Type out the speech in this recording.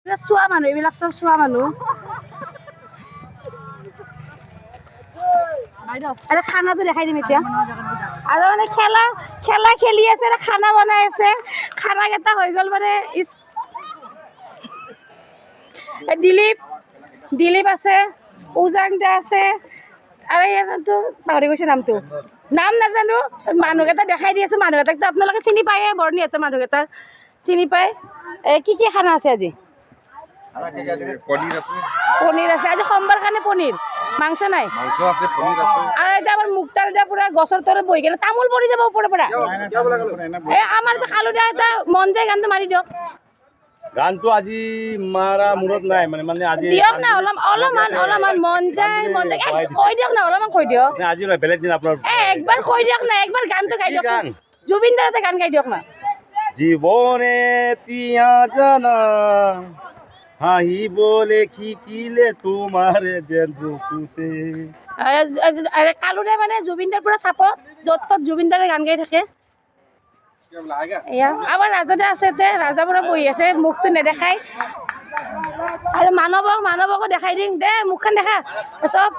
চোৱা মানুহ এইবিলাক চব চোৱা মানুহ আৰে খানাটো দেখাই দিম এতিয়া আৰু মানে খেলা খেলা খেলি আছে খানা বনাই আছে খানা কেইটা হৈ গ'ল মানে দিলীপ আছে উজানদা আছে আৰু এইটো পাহৰি গৈছে নামটো নাম নাজানো মানুহকেইটা দেখাই দি আছো মানুহকেইটাকতো আপোনালোকে চিনি পায়ে বৰ্ণিহঁতৰ মানুহকেইটা চিনি পায় কি কি খানা আছে আজি পনীৰ আছে আজি সোমবাৰ কাৰণে পনীৰ মাংস নাই আৰু এতিয়া আমাৰ মুক্তাৰ এতিয়া পুৰা গছৰ তলত বহি কেনে তামোল পৰি যাব ওপৰৰ পৰা আমাৰতো খালো দিয়া এটা মন যায় গানটো মাৰি দিয়ক গানটো আজি মাৰা মূৰত নাই মানে আজি দিয়ক না অলপমান মন যায় কৈ দিয়ক না অলপমান কৈ দিয়ক আজি বেলেগ দিন আপোনাৰ একবাৰ কৈ দিয়ক না একবাৰ গানটো গাই দিয়ক জুবিন দাৰ এটা গান গাই দিয়ক না জীবনে তিয়া জানা হাঁহিবলে শিকিলে তোমাৰ যেন ৰূপতে কালুৰে মানে জুবিন দাৰ পুৰা চাপত য'ত ত'ত জুবিন দাৰে গান গাই থাকে এয়া আমাৰ ৰাজাদা আছে ৰাজা পুৰা বহি আছে মুখটো নেদেখাই আৰু মানৱকো দেখাই দিম দে মুখখন দেখা চব